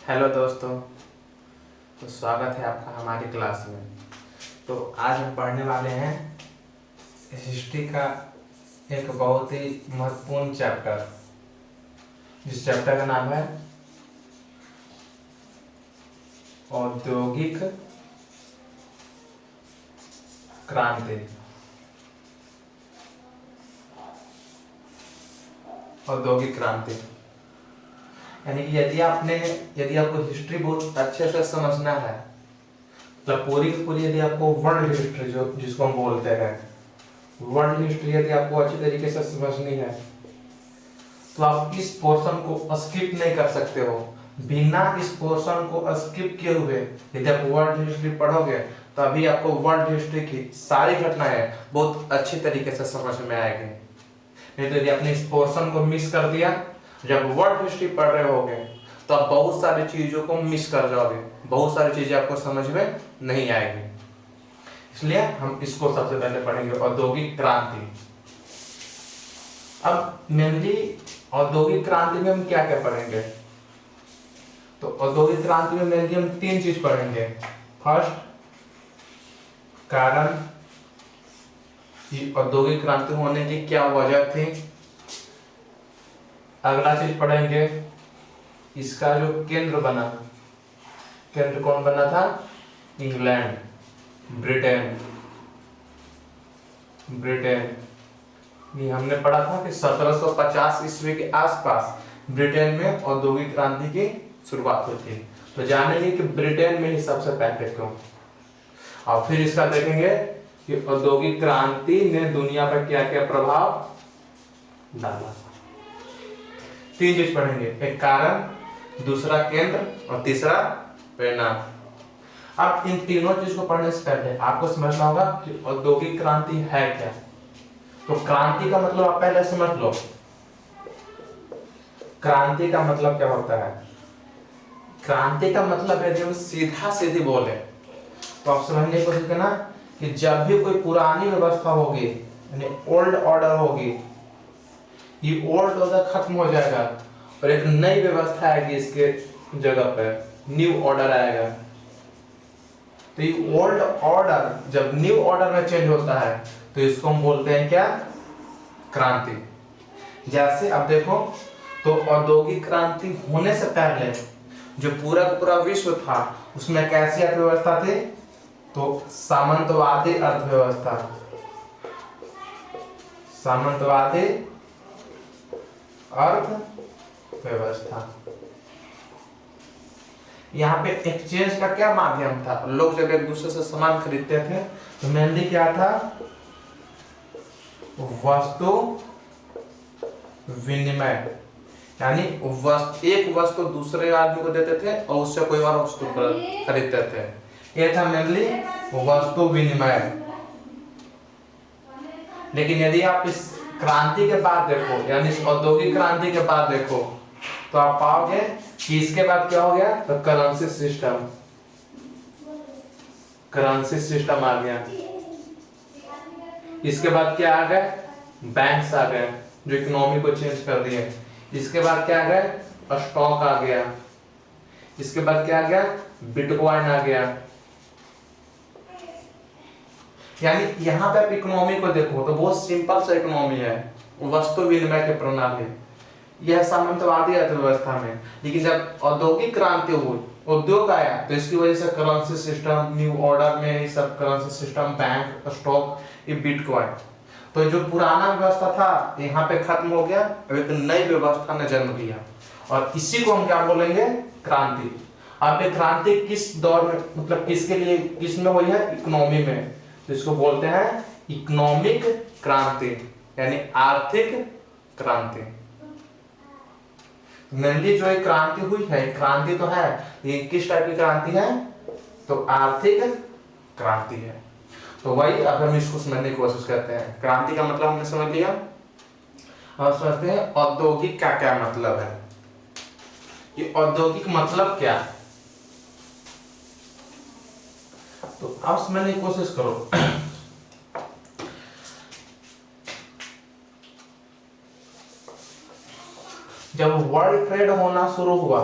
Hello दोस्तों। तो स्वागत है आपका हमारी क्लास में। तो आज हम पढ़ने वाले हैं हिस्ट्री का एक बहुत ही महत्वपूर्ण चैप्टर, जिस चैप्टर का नाम है औद्योगिक क्रांति। औद्योगिक क्रांति यानी कि यदि आपको हिस्ट्री बहुत अच्छे से समझना है, मतलब पूरी की पूरी यदि आपको वर्ल्ड हिस्ट्री जिसको हम बोलते हैं वर्ल्ड हिस्ट्री यदि आपको अच्छी तरीके से समझनी है तो आप इस पोर्शन को स्किप नहीं कर सकते हो। बिना इस पोर्शन को स्किप किए हुए यदि आप वर्ल्ड हिस्ट्री पढ़ोगे तो अभी आपको वर्ल्ड हिस्ट्री की सारी घटनाएं बहुत अच्छी तरीके से समझ में आएगी। नहीं तो यदि आपने इस पोर्शन को मिस कर दिया, जब वर्ल्ड हिस्ट्री पढ़ रहे होगे तो आप बहुत सारी चीजों को मिस कर जाओगे, बहुत सारी चीजें आपको समझ में नहीं आएगी। इसलिए हम इसको सबसे पहले पढ़ेंगे, औद्योगिक क्रांति। अब मेनली औद्योगिक क्रांति में हम क्या क्या पढ़ेंगे? तो औद्योगिक क्रांति में मेनली हम तीन चीज पढ़ेंगे। फर्स्ट, कारण, कि औद्योगिक क्रांति होने की क्या वजह थी। अगला चीज पढ़ेंगे इसका जो केंद्र बना, केंद्र कौन बना था? England, Britain. ये हमने पढ़ा था कि 1750 ईस्वी के आसपास ब्रिटेन में औद्योगिक क्रांति की शुरुआत हुई थी। तो जानेंगे कि ब्रिटेन में ही सबसे पहले क्यों, और फिर इसका देखेंगे कि औद्योगिक क्रांति ने दुनिया पर क्या क्या प्रभाव डाला। तीन चीज पढ़ेंगे, एक कारण, दूसरा केंद्र और तीसरा परिणाम। अब इन तीनों चीज को पढ़ने से पहले आपको समझना होगा कि औद्योगिक क्रांति है क्या। तो क्रांति का मतलब आप पहले समझ लो, क्रांति का मतलब क्या होता है। क्रांति का मतलब है, जब सीधा सीधी बोले तो आप समझने की कोशिश करना कि जब भी कोई पुरानी व्यवस्था होगी यानी ओल्ड ऑर्डर होगी, ये ओल्ड ऑर्डर खत्म हो जाएगा और एक नई व्यवस्था आएगी, इसके जगह पर न्यू ऑर्डर आएगा। तो ये ओल्ड ऑर्डर जब न्यू ऑर्डर में चेंज होता है तो इसको हम बोलते हैं क्या? क्रांति। जैसे अब देखो, तो औद्योगिक क्रांति होने से पहले जो पूरा पूरा विश्व था उसमें कैसी अर्थव्यवस्था थी? तो सामंतवादी अर्थव्यवस्था, सामंतवादी अर्थव्यवस्था। यहाँ पे एक्सचेंज का क्या माध्यम था? लोग जब एक दूसरे से सामान खरीदते थे तो मेनली क्या था? वस्तु विनिमय, यानी एक वस्तु दूसरे आदमी को देते थे और उससे कोई और वस्तु खरीदते थे। ये था मेनली वस्तु विनिमय। लेकिन यदि आप इस क्रांति के बाद देखो, यानी इस औद्योगिक क्रांति के बाद देखो, तो आप पाओगे कि इसके बाद क्या हो गया? तो करेंसी सिस्टम, करेंसी सिस्टम आ गया। इसके बाद क्या आ गए? बैंक्स आ गए जो इकोनॉमी को चेंज कर दिए। इसके बाद क्या आ गए? स्टॉक आ गया। इसके बाद क्या आ गया? बिटकॉइन आ गया। यानी यहाँ पे आप इकोनॉमी को देखो तो बहुत सिंपल सा इकोनॉमी है, वस्तु विनिमय के प्रणाली, यह सामंतवादी अर्थव्यवस्था में। लेकिन जब औद्योगिक क्रांति हुई, उद्योग आया, तो इसकी वजह से करेंसी सिस्टम, न्यू ऑर्डर में ये सब करेंसी सिस्टम, बैंक, स्टॉक, ये बिटकॉइन। तो जो पुराना व्यवस्था था यहाँ पे खत्म हो गया, अब एक नई व्यवस्था ने जन्म लिया और इसी को हम क्या बोलेंगे? क्रांति। अब ये क्रांति किस दौर में, मतलब किसके लिए, किस में हुई है? इकोनॉमी में। तो इसको बोलते हैं इकोनॉमिक क्रांति, यानी आर्थिक क्रांति। मेनली जो एक क्रांति हुई है, क्रांति तो है, ये किस टाइप की क्रांति है? तो आर्थिक क्रांति है। तो वही अब हम इसको समझने की कोशिश करते हैं। क्रांति का मतलब हमने समझ लिया, अब समझते हैं औद्योगिक का क्या मतलब है। ये औद्योगिक मतलब क्या? तो आप समझने की कोशिश करो। जब वर्ल्ड ट्रेड होना शुरू हुआ,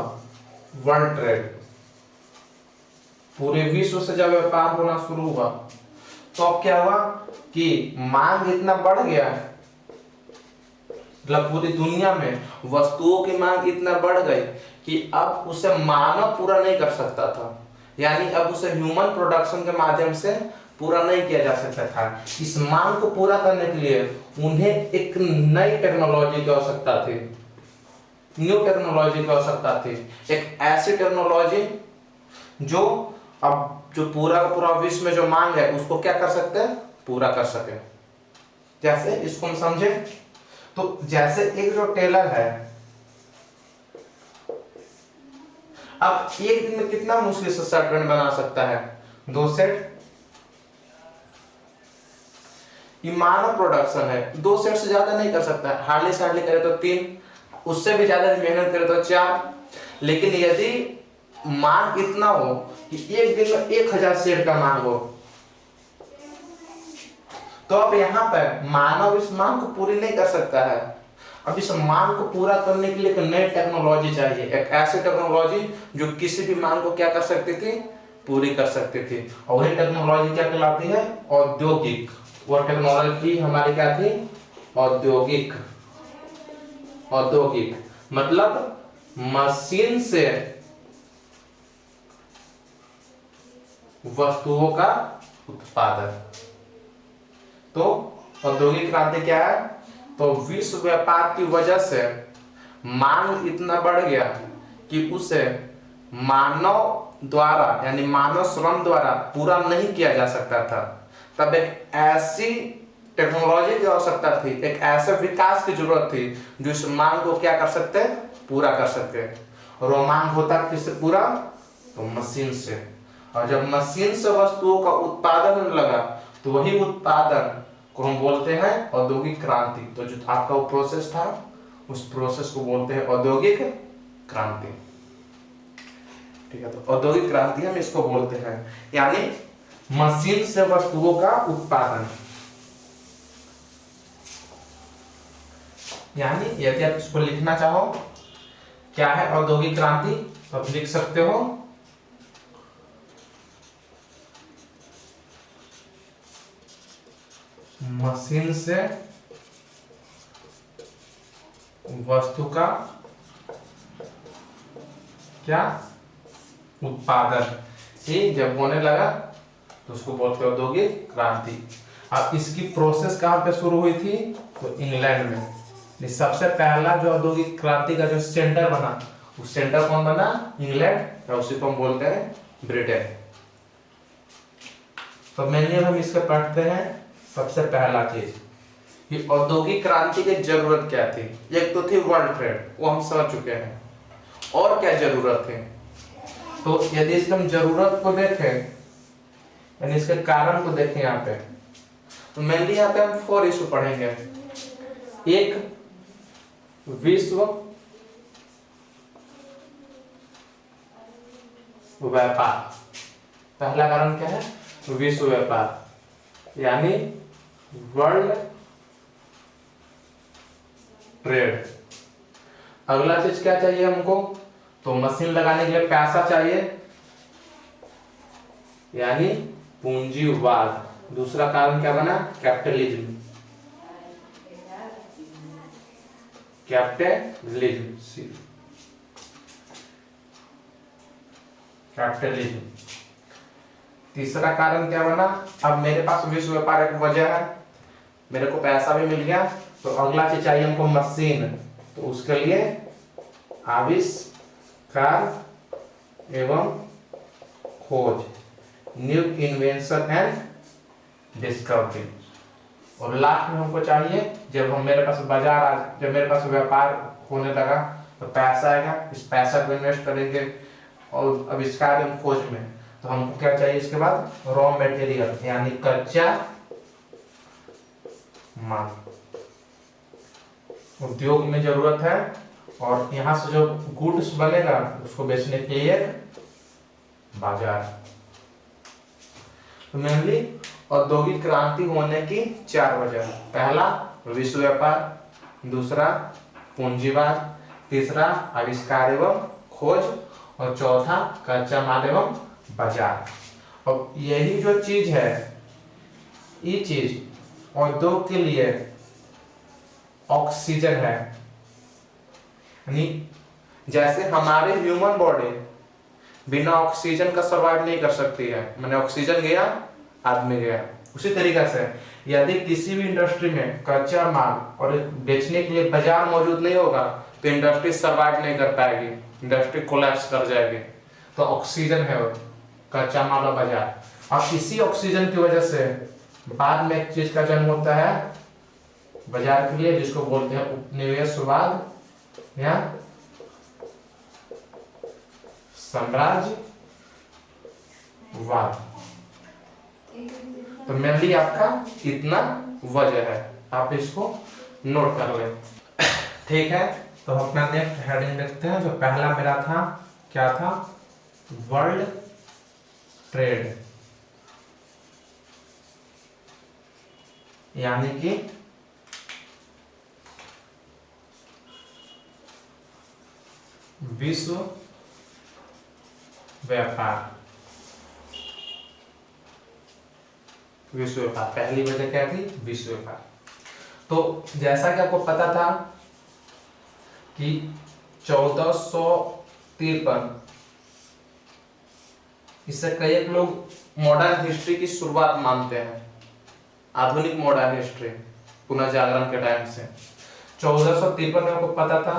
वर्ल्ड ट्रेड, पूरे विश्व से जब व्यापार होना शुरू हुआ तो अब क्या हुआ कि मांग इतना बढ़ गया, मतलब पूरी दुनिया में वस्तुओं की मांग इतना बढ़ गई कि अब उसे मानव पूरा नहीं कर सकता था, यानी अब उसे ह्यूमन प्रोडक्शन के माध्यम से पूरा नहीं किया जा सकता था। इस मांग को पूरा करने के लिए उन्हें एक नई टेक्नोलॉजी की आवश्यकता थी, न्यू टेक्नोलॉजी की आवश्यकता थी, एक ऐसी टेक्नोलॉजी जो अब जो पूरा का पूरा विश्व में जो मांग है उसको क्या कर सकते हैं, पूरा कर सके। जैसे इसको हम समझे तो जैसे एक जो टेलर है अब एक दिन में कितना मुश्किल से शर्ट पैंट बना सकता है, 2 सेट। ये मानव प्रोडक्शन है, 2 सेट से ज्यादा नहीं कर सकता है, हार्डली से हार्डली करे तो 3, उससे भी ज्यादा मेहनत करे तो 4। लेकिन यदि मांग इतना हो कि एक दिन में 1000 सेट का मांग हो, तो अब यहाँ पर मानव इस मांग को पूरी नहीं कर सकता है। अब इस मांग को पूरा करने के लिए एक नई टेक्नोलॉजी चाहिए, एक ऐसी टेक्नोलॉजी जो किसी भी मांग को क्या कर सकती थी, पूरी कर सकती थी। और वही टेक्नोलॉजी क्या कहलाती है, औद्योगिक। वो टेक्नोलॉजी हमारी क्या थी, औद्योगिक। औद्योगिक मतलब मशीन से वस्तुओं का उत्पादन। तो औद्योगिक क्रांति क्या है, तो विश्व व्यापार की वजह से मांग इतना बढ़ गया कि उसे मानव द्वारा यानी मानव श्रम द्वारा पूरा नहीं किया जा सकता था। तब एक ऐसी टेक्नोलॉजी की आवश्यकता थी, एक ऐसे विकास की जरूरत थी जो इस मांग को क्या कर सकते, पूरा कर सकते। और वो मांग होता किससे पूरा, तो मशीन से। और जब मशीन से वस्तुओं का उत्पादन होने लगा तो वही उत्पादन को हम बोलते हैं औद्योगिक क्रांति। तो जो आपका वो प्रोसेस था उस प्रोसेस को बोलते हैं औद्योगिक क्रांति। ठीक है, तो औद्योगिक क्रांति हम इसको बोलते हैं, यानी मशीन से वस्तुओं का उत्पादन। यानी यदि आप इसको लिखना चाहो क्या है औद्योगिक क्रांति तो आप लिख सकते हो मशीन से वस्तु का क्या उत्पादन, ये जब होने लगा तो उसको बोलते हैं औद्योगिक क्रांति। अब इसकी प्रोसेस कहां पे शुरू हुई थी, तो इंग्लैंड में। सबसे पहला जो औद्योगिक क्रांति का जो सेंटर बना, उस सेंटर कौन बना, इंग्लैंड, और उसी को हम बोलते हैं ब्रिटेन। तो मेनली हम इसके पढ़ते हैं सबसे पहला चीज कि औद्योगिक क्रांति की जरूरत क्या थी। एक तो थी वर्ल्ड ट्रेड, वो हम समझ चुके हैं। और क्या जरूरत है, तो यदि इसकी हम जरूरत को देखें यानी इसके कारण को देखें यहाँ पे, तो मेनली यहाँ पे हम 4 इशू पढ़ेंगे। एक, विश्व व्यापार। पहला कारण क्या है, विश्व व्यापार यानी वर्ल्ड ट्रेड। अगला चीज क्या चाहिए हमको, तो मशीन लगाने के लिए पैसा चाहिए यानी पूंजीवाद। दूसरा कारण क्या बना, कैपिटलिज्म। Capitalism, capitalism. तीसरा कारण क्या बना, अब मेरे पास विश्व व्यापार एक वजह है, मेरे को पैसा भी मिल गया, तो अगला चीज चाहिए हमको मशीन। तो उसके लिए आविष्कार एवं खोज, न्यू इन्वेंशन एंड डिस्कवरी। और लास्ट में हमको चाहिए जब हम मेरे पास बाजार आ, जब मेरे पास व्यापार होने लगा तो पैसा आएगा, इस पैसा को इन्वेस्ट करेंगे और आविष्कार एवं खोज में। तो हमको क्या चाहिए इसके बाद, रॉ मटेरियल यानी कच्चा माल। उद्योग में जरूरत है और यहाँ से जो गुड्स बनेगा उसको बेचने के लिए बाजार। तो मेनली औद्योगिक क्रांति होने की 4 वजह। पहला विश्व व्यापार, दूसरा पूंजीवाद, तीसरा आविष्कार एवं खोज, और चौथा कच्चा माल एवं बाजार। और यही जो चीज है, ये चीज उद्योग के लिए ऑक्सीजन है। यानी जैसे हमारे ह्यूमन बॉडी बिना ऑक्सीजन का सर्वाइव नहीं कर सकती है, मैंने ऑक्सीजन गया आदमी गया, उसी तरीके से यदि किसी भी इंडस्ट्री में कच्चा माल और बेचने के लिए बाजार मौजूद नहीं होगा तो इंडस्ट्री सर्वाइव नहीं कर पाएगी, इंडस्ट्री कोलैप्स कर जाएगी। तो ऑक्सीजन है वो कच्चा माल और बाजार, और इसी ऑक्सीजन की वजह से बाद में एक चीज का जन्म होता है बाजार के लिए, जिसको बोलते हैं उपनिवेशवाद या साम्राज्यवाद। तो मेनली आपका इतना वजह है, आप इसको नोट कर लें। ठीक है, तो अपना नेक्स्ट हेडिंग देखते हैं। जो पहला मेरा था, क्या था? वर्ल्ड ट्रेड, यानी कि विश्व व्यापार। विश्व व्यापार पहली वजह क्या थी? विश्व व्यापार। तो जैसा कि आपको पता था कि 1453, इससे कई लोग मॉडर्न हिस्ट्री की शुरुआत मानते हैं, आधुनिक मॉडर्न हिस्ट्री पुनर्जागरण के टाइम से। 1453 में आपको पता था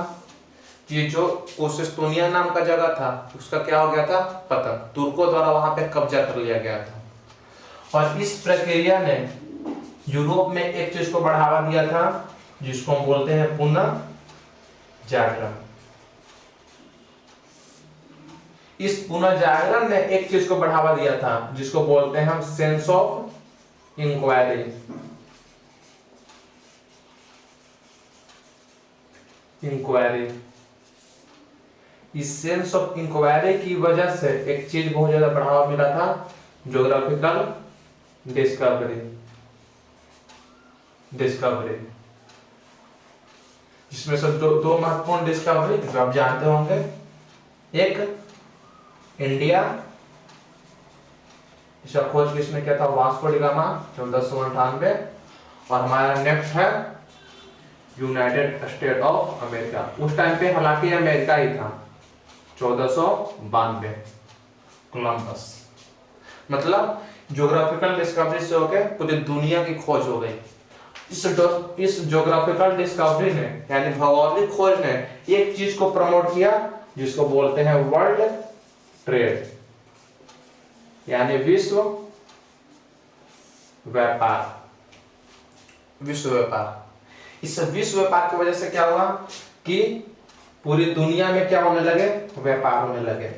कि जो ओसेस्तोनिया नाम का जगह था उसका क्या हो गया था? पतन, तुर्कों द्वारा वहां पे कब्जा कर लिया गया था। और इस प्रक्रिया ने यूरोप में एक चीज को बढ़ावा दिया था जिसको हम बोलते हैं पुनर्जागरण। इस पुनर्जागरण ने एक चीज को बढ़ावा दिया था जिसको बोलते हैं हम सेंस ऑफ इंक्वायरी। इस सेंस ऑफ इंक्वायरी की वजह से एक चीज बहुत ज्यादा बढ़ावा मिला था, ज्योग्राफिकल डिस्कवरी। जिसमें से दो महत्वपूर्ण डिस्कवरी जो आप जानते होंगे, एक इंडिया, इसका खोज किसने किया था? Vasco D gamma 1498। और हमारा नेक्स्ट है यूनाइटेड स्टेट ऑफ अमेरिका। उस टाइम पे हालांकि अमेरिका ही था, 1492 कोलंबस। मतलब ज्योग्राफिकल डिस्कवरी से होकर पूरी दुनिया की खोज हो गई। इस ज्योग्राफिकल डिस्कवरी ने यानी भौगोलिक खोज ने एक चीज को प्रमोट किया जिसको बोलते हैं वर्ल्ड ट्रेड, यानी विश्व व्यापार। इस विश्व व्यापार की वजह से क्या हुआ कि पूरी दुनिया में क्या होने लगे? व्यापार होने लगे।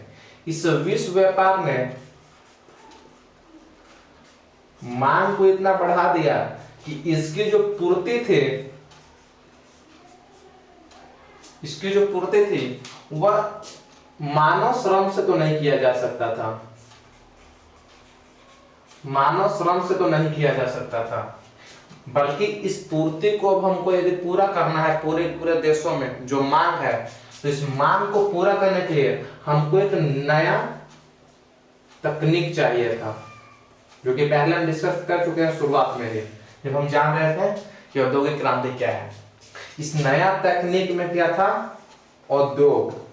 इस विश्व व्यापार ने मांग को इतना बढ़ा दिया कि इसकी जो पूर्ति थी वह मानव श्रम से तो नहीं किया जा सकता था, बल्कि इस पूर्ति को अब हमको यदि पूरा करना है पूरे देशों में जो मांग है, तो इस मांग को पूरा करने के लिए हमको एक नया तकनीक चाहिए था, जो कि पहले हम डिस्कस कर चुके हैं शुरुआत में ही, जब हम जान रहे थे कि औद्योगिक क्रांति क्या है। इस नया तकनीक में क्या था? उद्योग।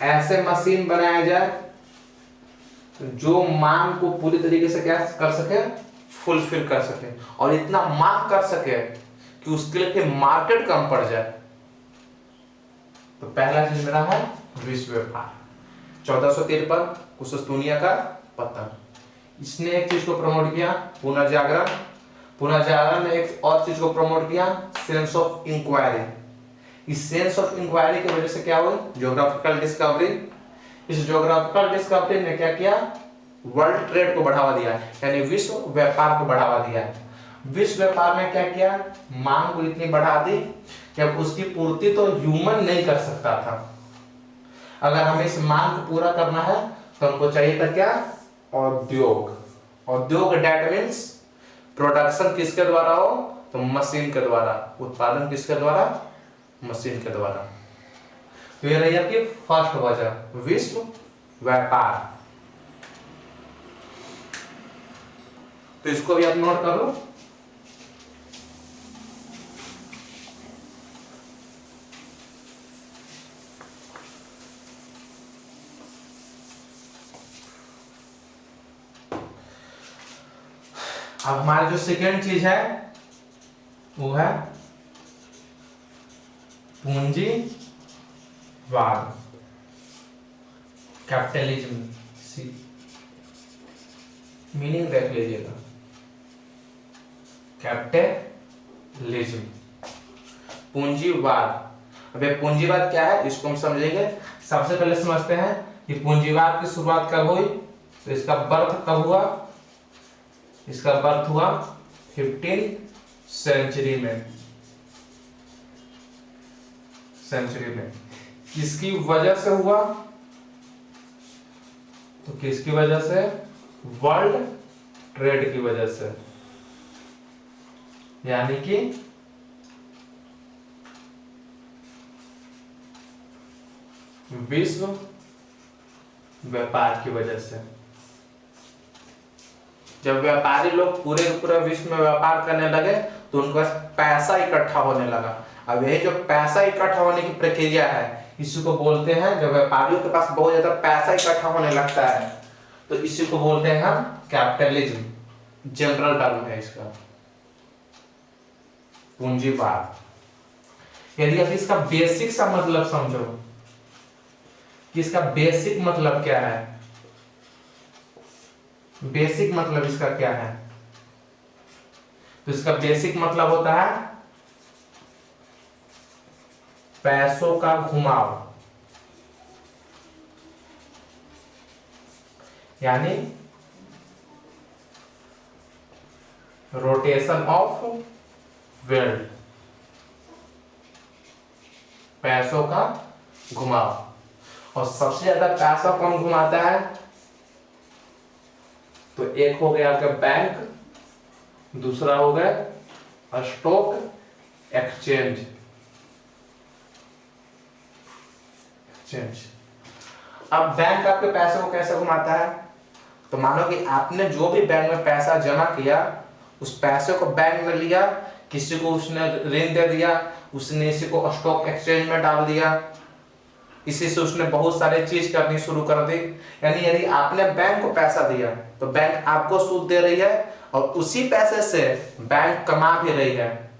ऐसे मशीन बनाया जाए जो मांग को पूरी तरीके से क्या कर सके? फुलफिल कर सके, और इतना मांग कर सके कि उसके लिए फिर मार्केट कम पड़ जाए। तो पहला चीज मेरा है विश्व व्यापार। 1453 ओसेस्तोनिया का पतन, इसने एक चीज को प्रमोट किया, पुनर्जागरण ने एक और चीज को प्रमोट किया, सेंस ऑफ इंक्वायरी। इस सेंस ऑफ इंक्वायरी की वजह से क्या हुई? Geographical discovery. इस ज्योग्राफिकल डिस्कवरी ने क्या किया? वर्ल्ड ट्रेड को बढ़ावा दिया, यानी विश्व व्यापार को बढ़ावा दिया। विश्व व्यापार में क्या किया? मांग को इतनी बढ़ा दी कि अब उसकी पूर्ति तो ह्यूमन नहीं कर सकता था। अगर हमें इस मांग को पूरा करना है तो हमको चाहिए था क्या? उद्योग डेट मीन्स प्रोडक्शन किसके द्वारा हो? तो मशीन के द्वारा। उत्पादन किसके द्वारा? मशीन के द्वारा। तो ये रही आपकी फर्स्ट वजह, विश्व व्यापार। तो इसको भी आप नोट कर लो। अब हमारी जो सेकेंड चीज है वो है पूंजीवाद, कैपिटलिज्म। मीनिंग देख लीजिएगा, कैपिटलिज्म, पूंजीवाद। अब ये पूंजीवाद क्या है इसको हम समझेंगे। सबसे पहले समझते हैं कि पूंजीवाद की शुरुआत कब हुई, तो इसका बर्थ कब हुआ। इसका बर्थ हुआ 15th सेंचुरी में। किसकी वजह से हुआ, तो किसकी वजह से, वर्ल्ड ट्रेड की वजह से, यानी कि विश्व व्यापार की वजह से। जब व्यापारी लोग पूरे विश्व में व्यापार करने लगे तो उनके पास पैसा इकट्ठा होने लगा। अब यही जो पैसा इकट्ठा होने की प्रक्रिया है इसी को बोलते हैं, जब व्यापारियों के पास बहुत ज्यादा पैसा इकट्ठा होने लगता है तो इसी को बोलते हैं हम कैपिटलिज्म। जनरल टर्म है इसका, पूंजीवाद। यदि आप इसका बेसिक सा मतलब समझो कि इसका बेसिक मतलब क्या है, बेसिक मतलब इसका क्या है, तो इसका बेसिक मतलब होता है पैसों का घुमाव, यानी रोटेशन ऑफ वेल्थ, पैसों का घुमाव। और सबसे ज्यादा पैसा कौन घुमाता है, तो एक हो गया आपका बैंक, दूसरा हो गया स्टॉक एक्सचेंज। अब बैंक आपके पैसे को कैसे घुमाता है, तो मानो कि आपने जो भी बैंक में पैसा जमा किया उस पैसे को बैंक में लिया, किसी को उसने ऋण दे दिया, उसने इसी को स्टॉक एक्सचेंज में डाल दिया, इसी से उसने बहुत सारी चीज करनी शुरू कर दी। यानी यदि आपने बैंक को पैसा दिया तो बैंक आपको सूद दे रही है और उसी पैसे से बैंक कमा भी रही है।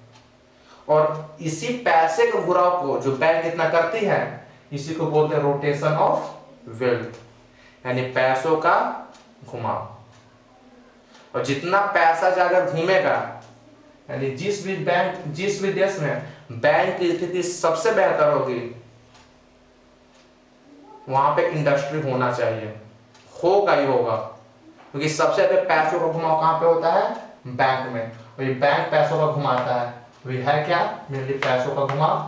और इसी पैसे के घुराव को जो बैंक इतना करती है इसी को बोलते हैं रोटेशन ऑफ वेल्थ, यानी पैसों का घुमाव। और जितना पैसा ज्यादा घूमेगा, यानी जिस भी देश में बैंक की स्थिति सबसे बेहतर होगी वहां पे इंडस्ट्री होना चाहिए, होगा ही होगा, क्योंकि सबसे ज्यादा पैसों का घुमाव कहां पे होता है, बैंक में। और ये बैंक पैसों का घुमाता है, वही है क्या, मेनली पैसों का घुमाव।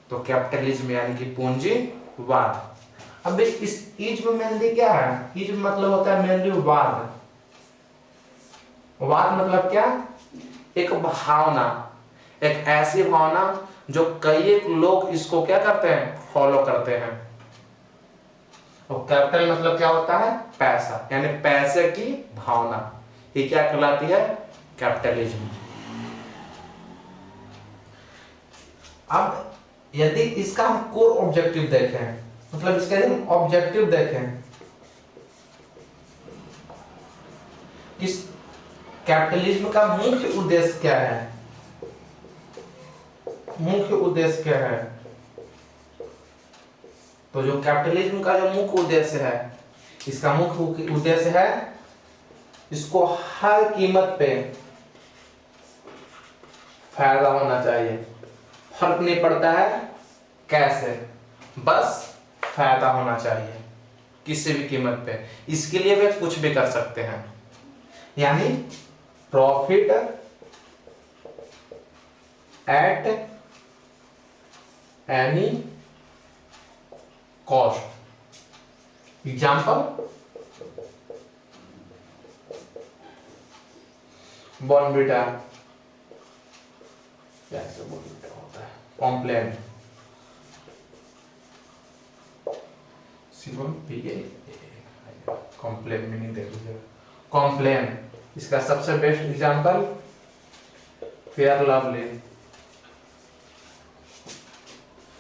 तो कैपिटलिज्म यानी कि पूंजीवाद। अब इस ईज में मेनली क्या है, ईज मतलब होता है मेनली वाद। वाद मतलब क्या, एक भावना, एक ऐसी भावना जो कई लोग इसको क्या करते हैं, फॉलो करते हैं। और कैपिटल मतलब क्या होता है, पैसा, यानी पैसे की भावना, ये क्या कहलाती है, कैपिटलिज्म। अब यदि इसका हम कोर ऑब्जेक्टिव देखें, मतलब इसका यदि हम ऑब्जेक्टिव देखें, इस कैपिटलिज्म का मुख्य उद्देश्य क्या है, मुख्य उद्देश्य क्या है, तो जो कैपिटलिज्म का जो मुख्य उद्देश्य है, इसका मुख्य उद्देश्य है इसको हर कीमत पे फायदा होना चाहिए, फर्क नहीं पड़ता है कैसे, बस फायदा होना चाहिए किसी भी कीमत पे। इसके लिए वे कुछ भी कर सकते हैं, यानी profit at any cost. Example, Bournvita, कैसे बॉर्नविटा होता है, कॉम्प्लेन, सिंपल पीए कॉम्प्लेन मीनिंग देख लीजिएगा। कॉम्प्लेन इसका सबसे best example Fair Lovely,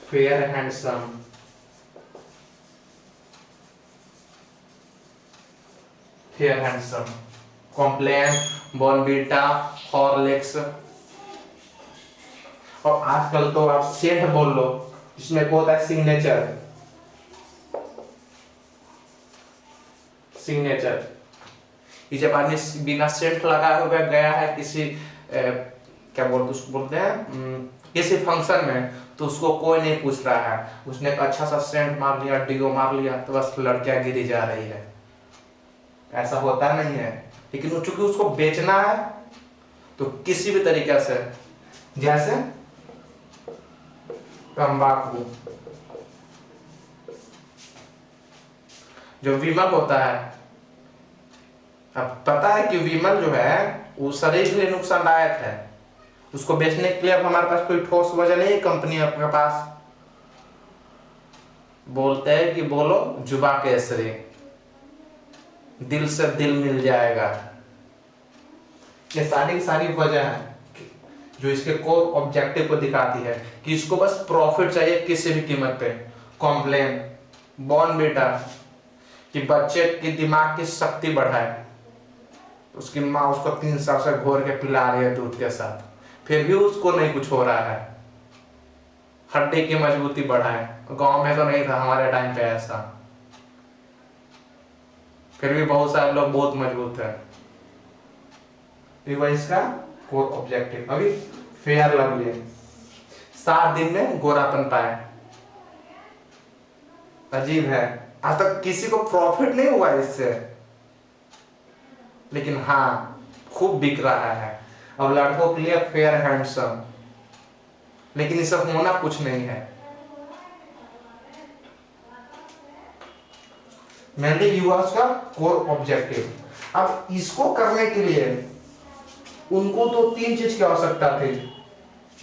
fair handsome, fair handsome, Complan, Bournvita, Horlicks. और आजकल तो आप सेंट बोल लो, इसमें क्या होता है सिग्नेचर, सिग्नेचर। ये जब आदमी बिना सेंट लगाए हुए गया है किसी क्या बोलते उसको बोलते हैं किसी फंक्शन में, तो उसको कोई नहीं पूछ रहा है, उसने एक अच्छा सा सेंट मार लिया, डिओ मार लिया, तो बस लड़कियां गिरी जा रही है। ऐसा होता नहीं है, लेकिन चूंकि उसको बेचना है तो किसी भी तरीके से, जैसे तंबाकू, जो विमल होता है, अब पता है कि विमल जो है वो शरीर के लिए नुकसानदायक है, उसको बेचने के लिए अब हमारे पास कोई ठोस वजह नहीं है, कंपनी आपके पास बोलते हैं कि बोलो जुबा केसरी, दिल से दिल मिल जाएगा। ये सारी की सारी वजह है जो इसके कोर ऑब्जेक्टिव को दिखाती है कि इसको बस प्रॉफिट चाहिए किसी भी कीमत पे। कॉम्प्लेन, बॉर्नवीटा कि बच्चे की दिमाग की शक्ति बढ़ाए, उसकी माँ उसको 3 साल से घोर के पिला रही है दूध के साथ, फिर भी उसको नहीं कुछ हो रहा है। हड्डी की मजबूती बढ़ाए, गांव में तो नहीं था हमारे टाइम पे ऐसा, फिर भी बहुत सारे लोग बहुत मजबूत है। वह इसका कोर ऑब्जेक्टिव। अभी फेयर लवली 7 दिन में गोरापन पाए, अजीब है, आज तक किसी को प्रॉफिट नहीं हुआ इससे, लेकिन हाँ खूब बिक रहा है। अब लड़कों के लिए फेयर हैंडसम, लेकिन इससे होना कुछ नहीं है। मेनली यूएस का कोर ऑब्जेक्टिव। अब इसको करने के लिए उनको तो 3 चीज की आवश्यकता थी,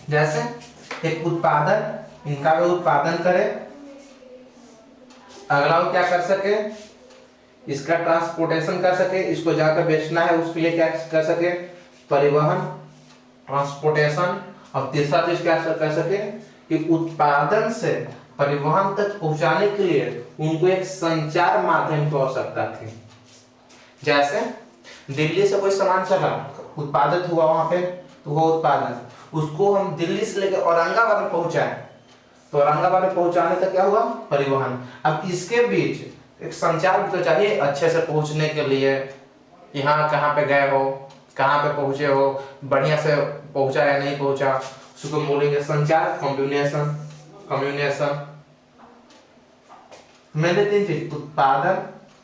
जैसे एक उत्पादन, इनका भी उत्पादन करे, अगला वो क्या कर सके, इसका ट्रांसपोर्टेशन कर सके, इसको जाकर बेचना है उसके लिए क्या कर सके, परिवहन, ट्रांसपोर्टेशन। और तीसरा चीज क्या कर सके कि उत्पादन से परिवहन तक पहुंचाने के लिए उनको एक संचार माध्यम की आवश्यकता थी। जैसे दिल्ली से कोई सामान चला, उत्पादित हुआ वहां पे, तो वो उत्पादन उसको हम दिल्ली से लेकर औरंगाबाद में पहुंचाए, तो औरंगाबाद में पहुंचाने तक क्या हुआ, परिवहन। अब इसके बीच एक संचार भी तो चाहिए अच्छे से पहुंचने के लिए, यहाँ कहाँ पे गए हो, कहाँ पे पहुंचे हो, बढ़िया से पहुंचा या नहीं पहुंचा, उसको बोलेंगे संचार, कम्युनिकेशन। कम्युनिकेशन मैंने 3 चीज, उत्पादन,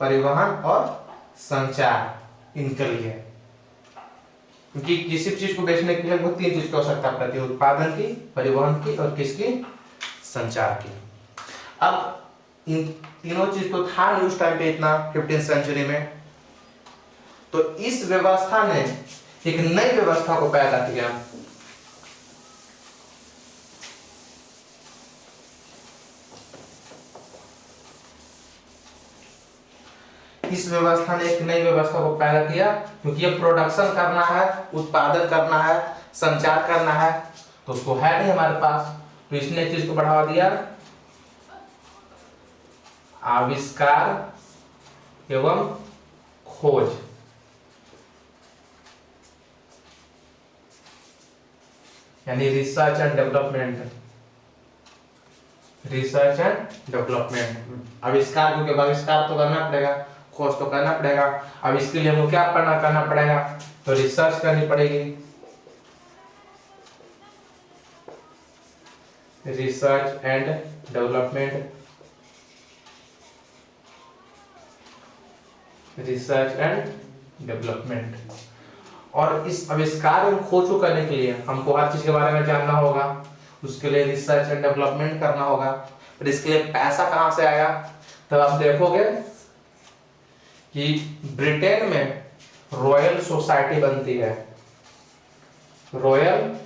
परिवहन और संचार, इनके लिए, क्योंकि किसी चीज को बेचने के लिए वो 3 चीज की आवश्यकता पड़ती है, उत्पादन की, परिवहन की और किसकी, संचार की। अब इन तीनों चीज तो था नहीं उस टाइम पे इतना 15वीं सेंचुरी में, तो इस व्यवस्था ने एक नई व्यवस्था को पैदा किया। इस व्यवस्था ने एक नई व्यवस्था को पैदा किया, क्योंकि ये प्रोडक्शन करना है, उत्पादन करना है, संचार करना है, तो उसको है नहीं हमारे पास, तो इसने चीज को बढ़ावा दिया, आविष्कार एवं खोज। यानी research and development, research and development. आविष्कार, क्योंकि आविष्कार तो करना पड़ेगा, खोज तो करना पड़ेगा। अब इसके लिए हमको क्या करना पड़ेगा, तो रिसर्च करनी पड़ेगी, research and development, research and development. और इस आविष्कार और खोज को करने के लिए हमको हर चीज के बारे में जानना होगा, उसके लिए रिसर्च एंड डेवलपमेंट करना होगा। पर इसके लिए पैसा कहां से आया, तब आप देखोगे कि ब्रिटेन में रॉयल सोसाइटी बनती है, रॉयल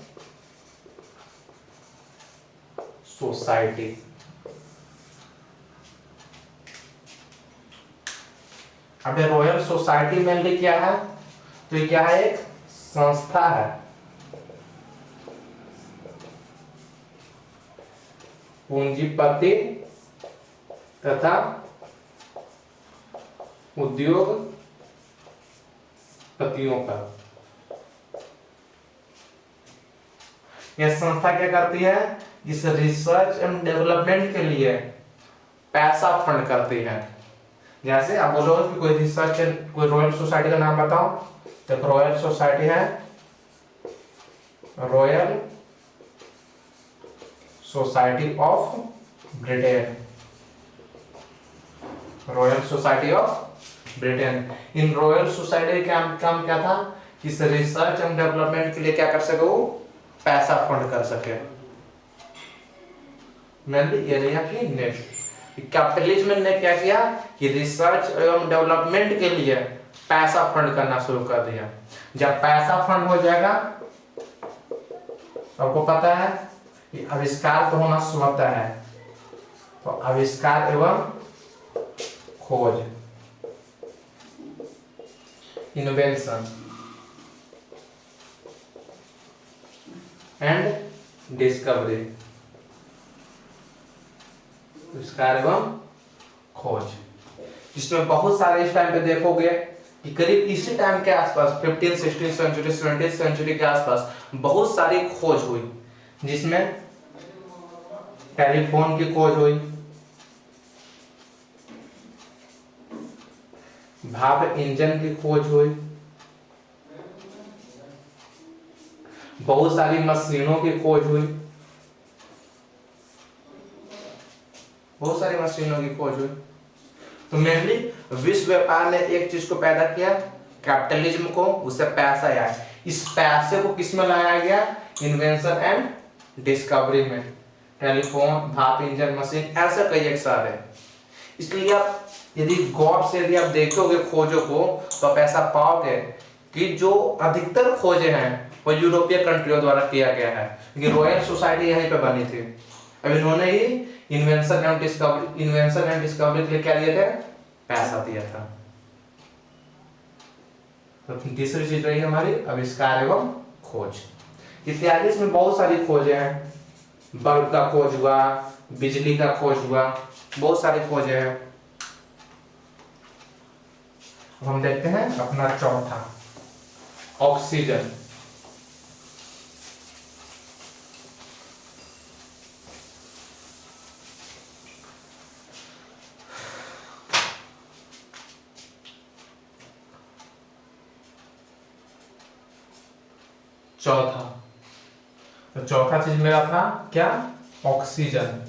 सोसाइटी। अब रॉयल सोसाइटी मेनली क्या है, तो ये क्या है, एक संस्था है, पूंजीपति तथा उद्योगपतियों का। यह संस्था क्या करती है, इस रिसर्च एंड डेवलपमेंट के लिए पैसा फंड करती है। जैसे आप बोलोगे कि कोई रिसर्च, कोई रॉयल सोसाइटी का नाम बताओ, तो रॉयल सोसाइटी है royal society of Britain, royal society of Britain. In royal society का काम क्या था, इस रिसर्च एंड डेवलपमेंट के लिए क्या कर सके, वो पैसा फंड कर सके। कैपिटलिज्म ने क्या किया कि रिसर्च एवं डेवलपमेंट के लिए पैसा फंड करना शुरू कर दिया। जब पैसा फंड हो जाएगा, आपको पता है कि आविष्कार तो होना स्वतः है, तो आविष्कार एवं खोज, इनोवेशन एंड डिस्कवरी, आविष्कार एवं खोज। इसमें बहुत सारे इस टाइम पे देखोगे कि करीब इसी टाइम के आसपास 15 16 सेंचुरी 17 सेंचुरी के आसपास बहुत सारी खोज हुई, जिसमें टेलीफोन की खोज हुई, भाप इंजन की खोज हुई, बहुत सारी मशीनों की खोज हुई, बहुत सारी मशीनों की खोज हुई। तो मेनली विश्व व्यापार ने एक चीज को पैदा किया, कैपिटलिज्म को, उससे पैसा आया। इस पैसे को किस में लाया गया, इन्वेंशन एंड डिस्कवरी में, टेलीफोन, भाप इंजन, मशीन, ऐसे कई एक सारे। इसलिए आप यदि गौर से यदि आप देखोगे खोजों को, तो आप ऐसा पाओगे कि जो अधिकतर खोजें हैं वो यूरोपीय कंट्रियों द्वारा किया गया है, क्योंकि रॉयल सोसाइटी यहीं पे बनी थी। अब इन्होंने ही इन्वेंशन एंड डिस्कवरी के लिए क्या दिया था, पैसा दिया था। तो तीसरी चीज रही हमारी आविष्कार एवं खोज। इत्यादि इसमें बहुत सारी खोजें हैं, बल्ब का खोज हुआ, बिजली का खोज हुआ, बहुत सारी खोजें हैं। अब हम देखते हैं अपना चौथा, ऑक्सीजन। चौथा, तो चौथा चीज मेरा था क्या, ऑक्सीजन।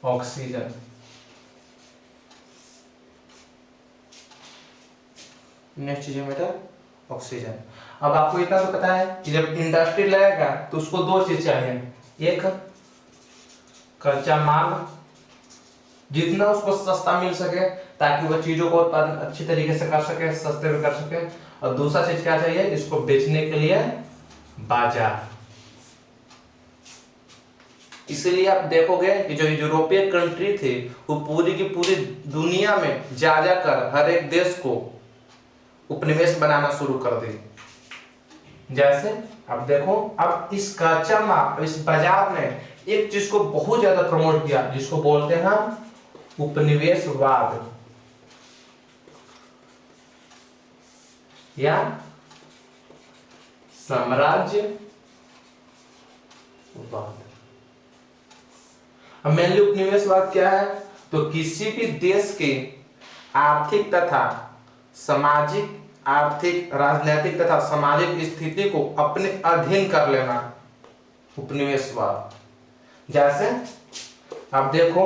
ऑक्सीजन नेक्स्ट चीज है मेरा ऑक्सीजन। अब आपको इतना तो पता है कि जब इंडस्ट्री लगेगा तो उसको दो चीज चाहिए, एक कच्चा माल, जितना उसको सस्ता मिल सके ताकि वह चीजों को उत्पादन अच्छी तरीके से कर सके, सस्ते में कर सके, और दूसरा चीज क्या चाहिए, इसको बेचने के लिए बाजार। इसलिए आप देखोगे कि जो यूरोपीय कंट्री थी वो पूरी की पूरी दुनिया में जा जाकर हर एक देश को उपनिवेश बनाना शुरू कर दी। जैसे अब देखो, अब इस कच्चा माल, इस बाजार ने एक चीज को बहुत ज्यादा प्रमोट किया, जिसको बोलते हैं उपनिवेशवाद या साम्राज्यवाद। अब मेनली उपनिवेशवाद क्या है, तो किसी भी देश के आर्थिक तथा सामाजिक, आर्थिक, राजनीतिक तथा सामाजिक स्थिति को अपने अधीन कर लेना, उपनिवेशवाद। जैसे आप देखो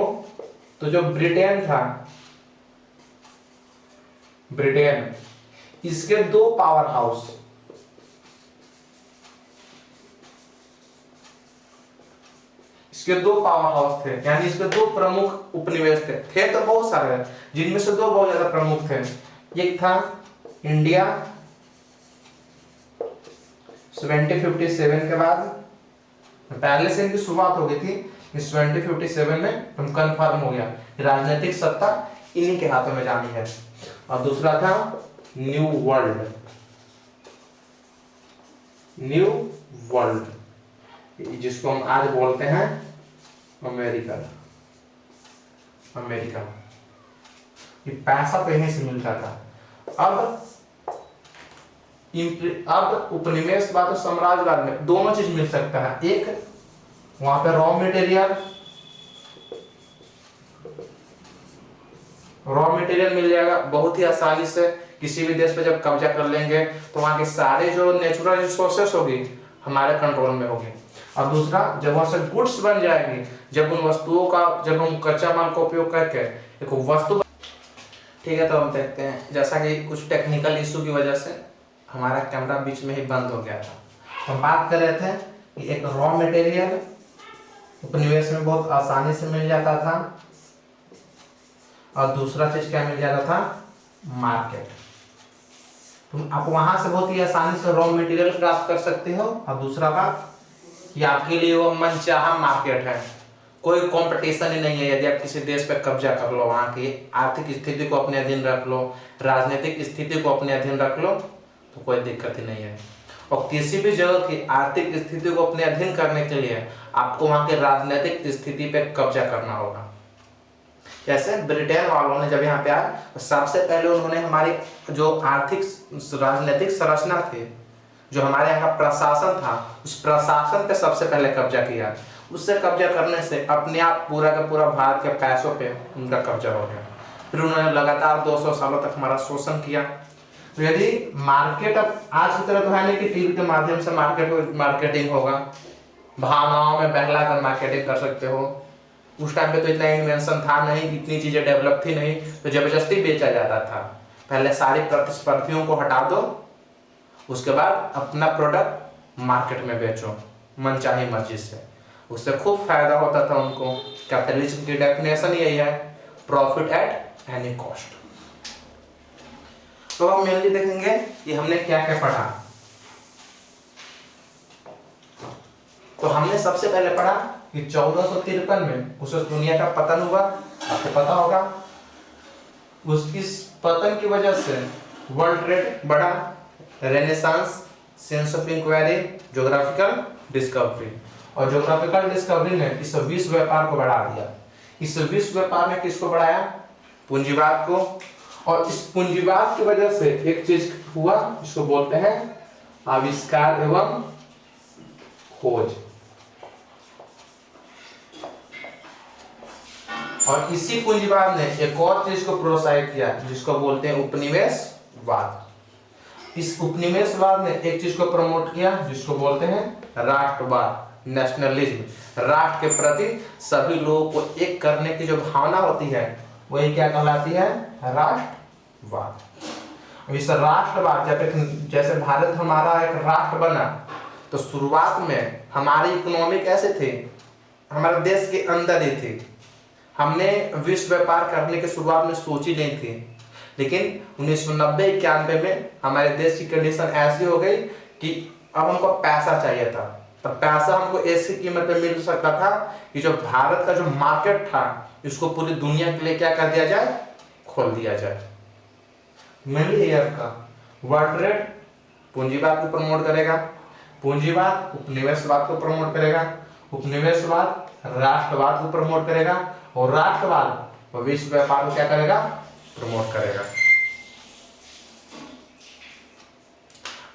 तो जो ब्रिटेन था, ब्रिटेन, इसके दो पावर हाउस, इसके दो पावर हाउस थे, यानी इसके दो प्रमुख उपनिवेश थे तो बहुत सारे हैं, जिनमें से दो बहुत ज्यादा प्रमुख थे। एक था इंडिया 1757 के बाद, पहले से इनकी शुरुआत हो गई थी, इस 2057 में तुम कंफर्म हो गया, राजनीतिक सत्ता इन्हीं के हाथों में जानी है। और दूसरा था न्यू वर्ल्ड, न्यू वर्ल्ड जिसको हम आज बोलते हैं अमेरिका। अमेरिका ये पैसा तो यहीं से मिलता था। अब उपनिवेशवाद और साम्राज्यवाद में दोनों चीज मिल सकता है। एक वहां पे रॉ मटेरियल मिल जाएगा बहुत ही आसानी से। किसी भी देश पे जब कब्जा कर लेंगे तो वहां के सारे जो नेचुरल रिसोर्सेस होगी हमारे कंट्रोल में होगी। और दूसरा जब वहां से गुड्स बन जाएगी, जब उन वस्तुओं का, जब हम कच्चा माल का उपयोग करके एक वस्तु, ठीक है। तो हम देखते हैं जैसा कि कुछ टेक्निकल इशू की वजह से हमारा कैमरा बीच में ही बंद हो गया था। हम बात कर रहे थे कि एक रॉ मटेरियल उपनिवेश में बहुत आसानी से मिल जाता था, और दूसरा चीज क्या मिल जाता था, मार्केट। तुम आप वहां से बहुत ही आसानी से रॉ मटेरियल प्राप्त कर सकते हो। और दूसरा बात कि आपके लिए वो मनचाहा मार्केट है, कोई कंपटीशन ही नहीं है। यदि आप किसी देश पे कब्जा कर लो, वहां की आर्थिक स्थिति को अपने अधीन रख लो, राजनीतिक स्थिति को अपने अधीन रख लो, तो कोई दिक्कत ही नहीं है। और किसी भी जगह की आर्थिक स्थिति को अपने अधीन करने के लिए आपको वहां की राजनीतिक स्थिति पे कब्जा करना होगा। जैसे ब्रिटेन वालों ने जब यहाँ पे आए तो सबसे पहले उन्होंने हमारी जो आर्थिक राजनीतिक संरचना थी, जो हमारे यहाँ का प्रशासन था, उस प्रशासन पे सबसे पहले कब्जा किया। उससे कब्जा करने से अपने आप पूरा का पूरा भारत के पैसों पे उनका कब्जा हो गया। फिर उन्होंने लगातार 200 सालों तक हमारा शोषण किया। तो यदि मार्केट अब आज की तरह तो है नहीं कि टीवी के माध्यम से मार्केटिंग होगा, भावनाओं में बहला कर मार्केटिंग कर सकते हो। उस टाइम पे तो इतना इन्वेंशन था नहीं, इतनी चीजें डेवलप थी नहीं, तो जबरदस्ती बेचा जाता था। पहले सारी प्रतिस्पर्धियों को हटा दो, उसके बाद अपना प्रोडक्ट मार्केट में बेचो मनचाही मर्जी से, उससे खूब फायदा होता था उनको। कैपिटलिज्म की डेफिनेशन यही है, प्रॉफिट एट एनी कॉस्ट। तो हम मेनली देखेंगे कि हमने क्या क्या पढ़ा। तो हमने सबसे पहले पढ़ा कि 1453 में उस दुनिया का पतन हुआ, आपको पता होगा। इस पतन की वजह से वर्ल्ड ट्रेड बढ़ा, renaissance, sense of inquiry, geographical discovery. और ज्योग्राफिकल डिस्कवरी ने इस विश्व व्यापार को बढ़ा दिया। इस विश्व व्यापार ने किसको बढ़ाया, पूंजीवाद को। और इस पूंजीवाद की वजह से एक चीज हुआ जिसको बोलते हैं आविष्कार एवं खोज। और इसी पूंजीवाद ने एक और चीज को प्रोत्साहित किया जिसको बोलते हैं उपनिवेशवाद। इस उपनिवेशवाद ने एक चीज को प्रमोट किया जिसको बोलते हैं राष्ट्रवाद, नेशनलिज्म। राष्ट्र के प्रति सभी लोगों को एक करने की जो भावना होती है वही क्या कहलाती है, राष्ट्रवाद। इस राष्ट्रवाद जैसे भारत हमारा एक राष्ट्र बना, तो शुरुआत में हमारी इकोनॉमी कैसे थी, हमारे देश के अंदर ही थी। हमने विश्व व्यापार करने की शुरुआत में सोची नहीं थी, लेकिन 1990-91 में हमारे देश की कंडीशन ऐसी हो गई कि अब हमको पैसा चाहिए था। तो पैसा हमको ऐसी कीमत पे मिल सकता था कि जो भारत का जो मार्केट था इसको पूरी दुनिया के लिए क्या कर दिया जाए, खोल दिया जाए। मेनली आपका वर्ल्ड ट्रेड पूंजीवाद को प्रमोट करेगा, पूंजीवाद उपनिवेशवाद को प्रमोट करेगा, उपनिवेशवाद राष्ट्रवाद को प्रमोट करेगा, और राष्ट्रवाद विश्व व्यापार को क्या करेगा, प्रमोट करेगा।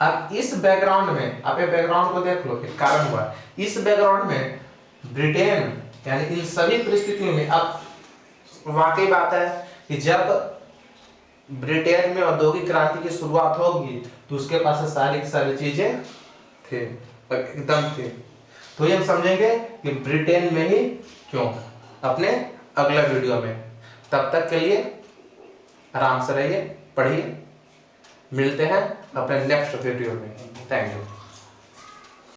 अब इस बैकग्राउंड में, आप ये बैकग्राउंड को देख लो, एक कारण हुआ। इस बैकग्राउंड में ब्रिटेन यानी इन सभी परिस्थितियों में, अब वाकई बात है कि जब ब्रिटेन में औद्योगिक क्रांति की शुरुआत होगी तो उसके पास सारी की सारी चीजें थे, एकदम थे। तो ये हम समझेंगे कि ब्रिटेन में ही क्यों, अपने अगले वीडियो में। तब तक के लिए आराम से रहिए, पढ़िए। मिलते हैं अपने नेक्स्ट वीडियो में। Thank you.